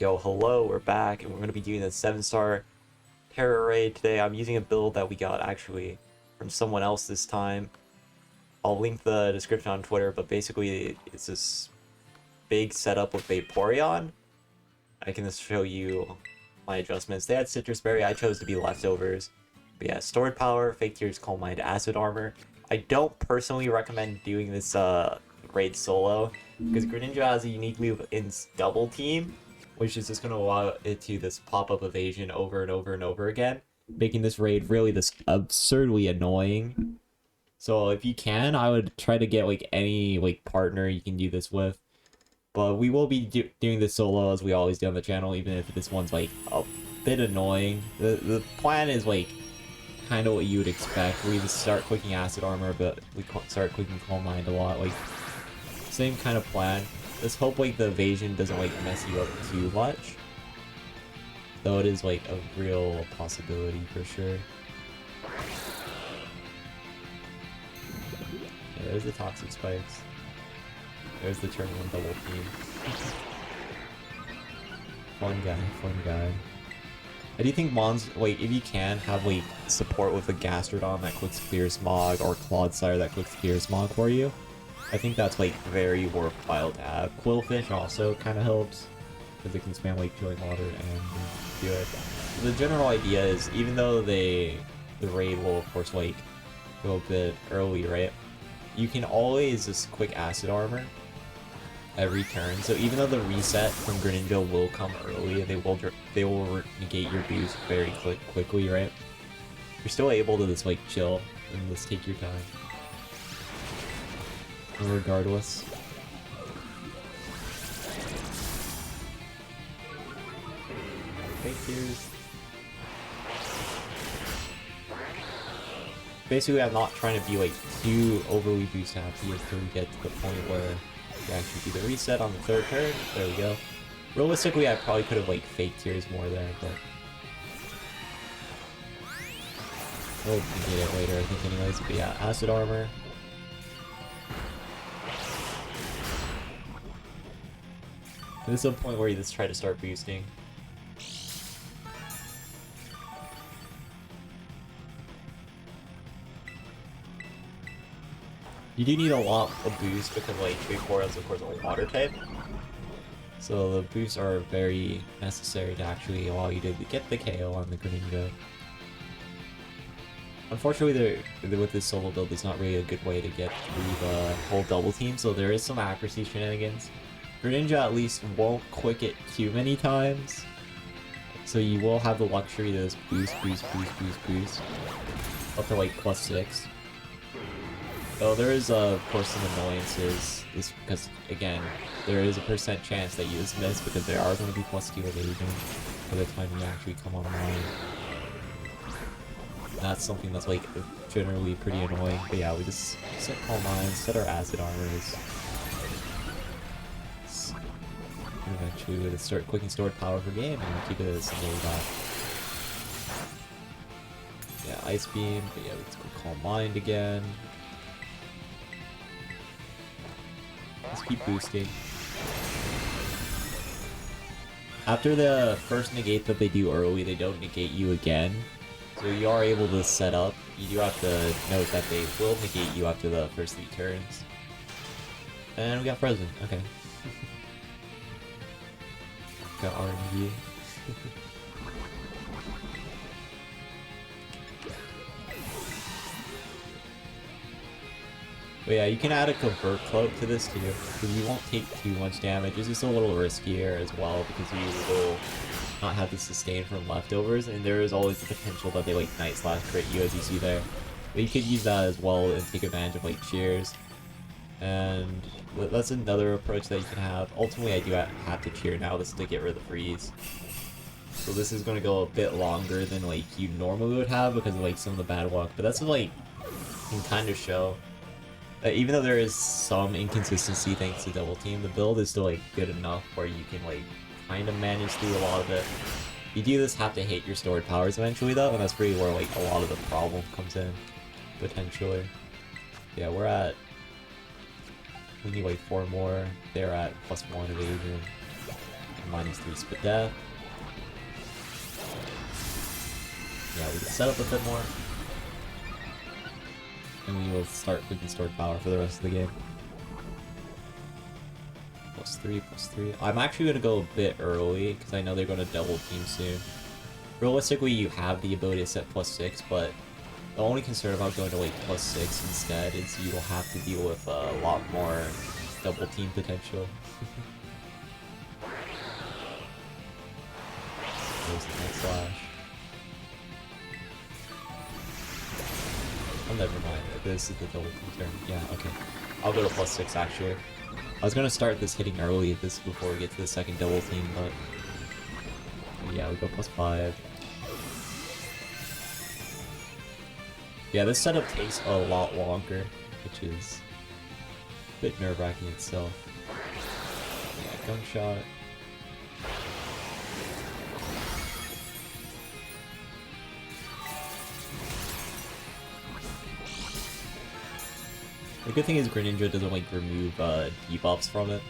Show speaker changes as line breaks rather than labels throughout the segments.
Yo, hello, we're back, and we're going to be doing the 7-star Tera raid today. I'm using a build that we got, actually, from someone else this time. I'll link the description on Twitter, but basically, it's this big setup with Vaporeon. I can just show you my adjustments. They had Citrus Berry, I chose to be Leftovers. But yeah, Stored Power, Fake Tears, Coal Mine, Acid Armor. I don't personally recommend doing this raid solo, because GRENINJA has a unique move in Double Team, which is just going to allow it to this pop-up evasion over and over and over again, making this raid really this absurdly annoying. So if you can, I would try to get like any partner you can do this with. But we will be doing this solo as we always do on the channel, even if this one's like a bit annoying. The plan is like kind of what you would expect. We just start clicking Acid Armor, but we start clicking Coal Mine a lot. Like same kind of plan. Let's hope like the evasion doesn't like mess you up too much. Though it is like a real possibility for sure. Yeah, there's the Toxic Spikes. There's the turn 1 double team. Fun guy, fun guy. I do think Mons, like, if you can, have like support with a Gastrodon that clicks Clear Smog, or Clodsire that clicks Clear Smog for you. I think that's like very worthwhile to have. Quillfish also kind of helps, because it can spam like Join Water and do it. So the general idea is, even though the raid will of course like go a bit early, right? You can always just quick Acid Armor every turn. So even though the reset from GRENINJA will come early, they will negate your boost very quickly, right? You're still able to just like chill and just take your time. Regardless. Fake Tears. Basically, I'm not trying to be like too overly boost happy until we get to the point where we actually do the reset on the 3rd turn. There we go. Realistically, I probably could have like Fake Tears more there, but we'll get it later, I think, anyways. But yeah, Acid Armor. This is a point where you just try to start boosting. You do need a lot of boost because like Vaporeon is of course a water type. So the boosts are very necessary to actually allow you to get the KO on the GRENINJA. Unfortunately, with this solo build, there's not really a good way to get through the whole double team, so there is some accuracy shenanigans. GRENINJA at least won't quick it too many times, so you will have the luxury to just boost up to like +6. Though there is of course some annoyances, just because again there is a % chance that you just miss, because there are going to be +2 evasion by the time you actually come online. That's something that's like generally pretty annoying. But yeah, we just set Coal Mines, set our Acid Armors. Eventually we're going to start clicking Stored Power per game and keep it as simple as that. Yeah, Ice Beam, but yeah, let's go Coal Mine again. Let's keep boosting. After the first negate that they do early, they don't negate you again. So you are able to set up. You do have to note that they will negate you after the first 3 turns. And we got Frozen, okay. Got RNG. But yeah, you can add a Covert Cloak to this too, because you won't take too much damage. It's just a little riskier as well, because you will not have the sustain from Leftovers, and there is always the potential that they like Night Slash crit you, as you see there. But you could use that as well and take advantage of like cheers. And that's another approach that you can have. Ultimately, I do have to cheer now just to get rid of the freeze. So this is going to go a bit longer than like you normally would have because of like some of the bad luck. But that's what like can kind of show that even though there is some inconsistency thanks to Double Team, the build is still like good enough where you can like kind of manage through a lot of it. You do just have to hate your stored powers eventually though, and that's really where like a lot of the problem comes in, potentially. Yeah, we need like 4 more. They're at +1 evasion. -3 spit death. Yeah, we can set up a bit more. And we will start with the stored power for the rest of the game. +3, +3. I'm actually going to go a bit early, because I know they're going to double team soon. Realistically, you have the ability to set +6, but the only concern about going to like +6 instead is you will have to deal with a lot more double team potential. There's the next slash. Oh, never mind. This is the double team turn. Yeah, okay. I'll go to +6 actually. I was gonna start this hitting early before we get to the second double team, but yeah, we go +5. Yeah, this setup takes a lot longer, which is a bit nerve-wracking itself. Yeah, gunshot. The good thing is Greninja doesn't like remove debuffs from it.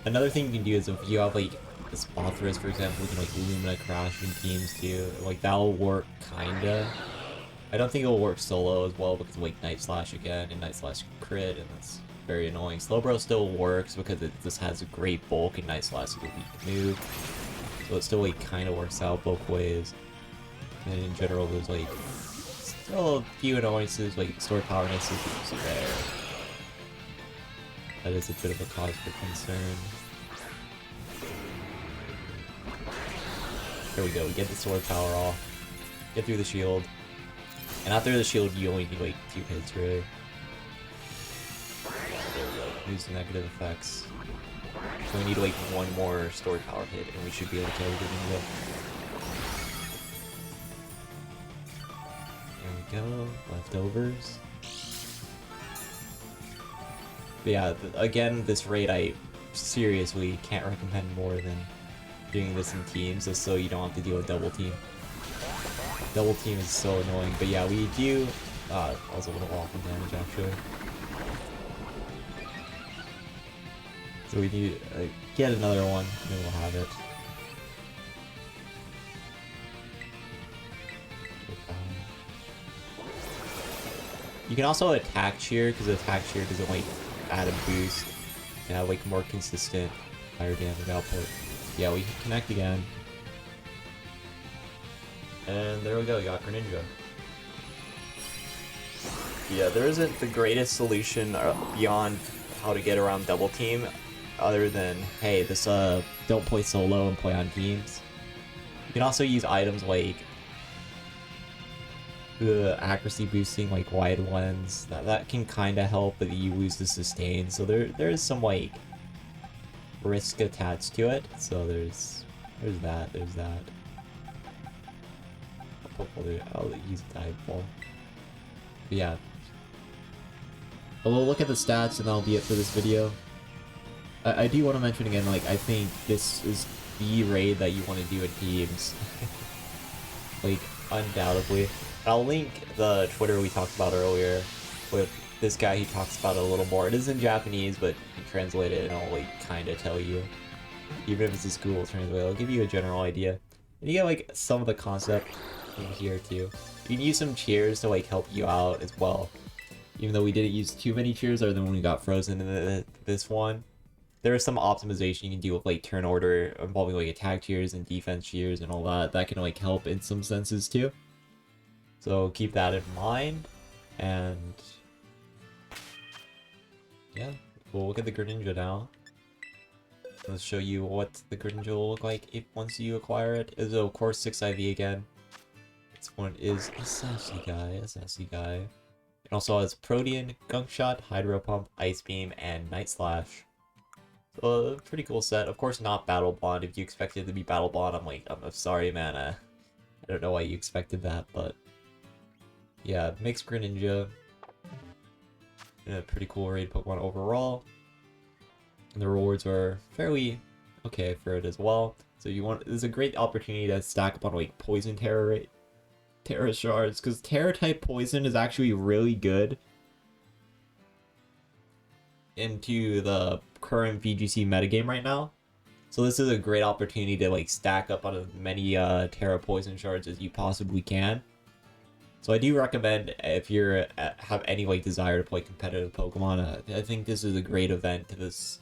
Another thing you can do is if you have like this Bothras, for example, you can like Lumina Crash in teams too. Like that'll work kinda. I don't think it'll work solo as well because of like Night Slash again, and Night Slash crit, and that's very annoying. SLOWBRO still works because it just has a great bulk, and Night Slash is a weak move. So it still like kinda works out both ways. And in general there's like still a few annoyances, like stored power misses there. That is a bit of a cause for concern. There we go, we get the sword power off. Get through the shield. And after the shield, you only need like 2 hits, really. There we go, use the negative effects. So we need like 1 more stored power hit, and we should be able to kill the Greninja. There we go, leftovers. But yeah, again, this raid I seriously can't recommend more than doing this in teams, just so you don't have to deal with double team. Double team is so annoying, but yeah, we do. That was a little awful damage actually. So we need to get another one, and then we'll have it. You can also attack cheer, because attack cheer doesn't like add a boost and have like more consistent higher damage output. Yeah, we can connect again. And there we go, we got Greninja. Yeah, there isn't the greatest solution beyond how to get around double team, other than, hey, this don't play solo and play on teams. You can also use items like the accuracy boosting, like wide lens. That can kind of help, but you lose the sustain. So there is some like risk attached to it. So there's that. I'll use a dive ball. But yeah. But we'll look at the stats and that'll be it for this video. I do want to mention again, like, I think this is the raid that you want to do in teams. Like, undoubtedly. I'll link the Twitter we talked about earlier with this guy. He talks about it a little more. It is in Japanese, but you can translate it and I'll like kind of tell you. Even if it's a Google Translate, I'll give you a general idea. And you get like some of the concept in here too. You can use some cheers to like help you out as well. Even though we didn't use too many cheers other than when we got frozen in this one. There is some optimization you can do with like turn order involving like attack cheers and defense cheers and all that. That can like help in some senses too. So keep that in mind, and yeah, we'll look at the Greninja now. Let's show you what the Greninja will look like once you acquire it. Is of course 6 IV again. This one is a sassy guy. It also has Protean, Gunk Shot, Hydro Pump, Ice Beam, and Night Slash. So a pretty cool set. Of course not Battle Bond. If you expected it to be Battle Bond, I'm sorry, man. I don't know why you expected that, but yeah, mixed Greninja. A pretty cool raid Pokemon overall. And the rewards are fairly okay for it as well. So this is a great opportunity to stack up on like Poison Tera shards, because Tera type Poison is actually really good. into the current VGC metagame right now. So this is a great opportunity to like stack up on as many Tera poison shards as you possibly can. So I do recommend, if you're have any like desire to play competitive Pokemon, I think this is a great event to this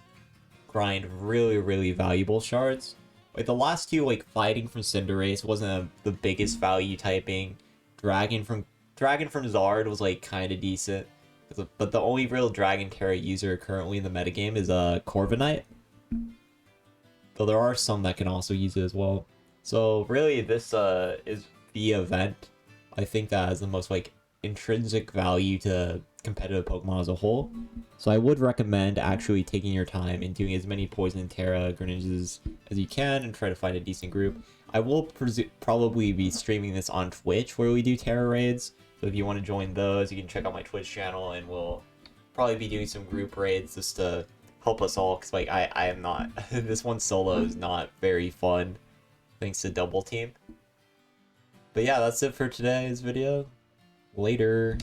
grind really valuable shards. Like the last two, like fighting from Cinderace wasn't the biggest value typing. Dragon from Zard was like kind of decent, but the only real Dragon Tera user currently in the metagame is Corviknight. Though there are some that can also use it as well. So really, this is the event I think that has the most like intrinsic value to competitive Pokemon as a whole. So I would recommend actually taking your time and doing as many Poison Tera Greninjas as you can and try to find a decent group. I will probably be streaming this on Twitch where we do Tera raids. So if you want to join those, you can check out my Twitch channel, and we'll probably be doing some group raids just to help us all, because like I am not this one solo is not very fun thanks to double team. But yeah, that's it for today's video. Later.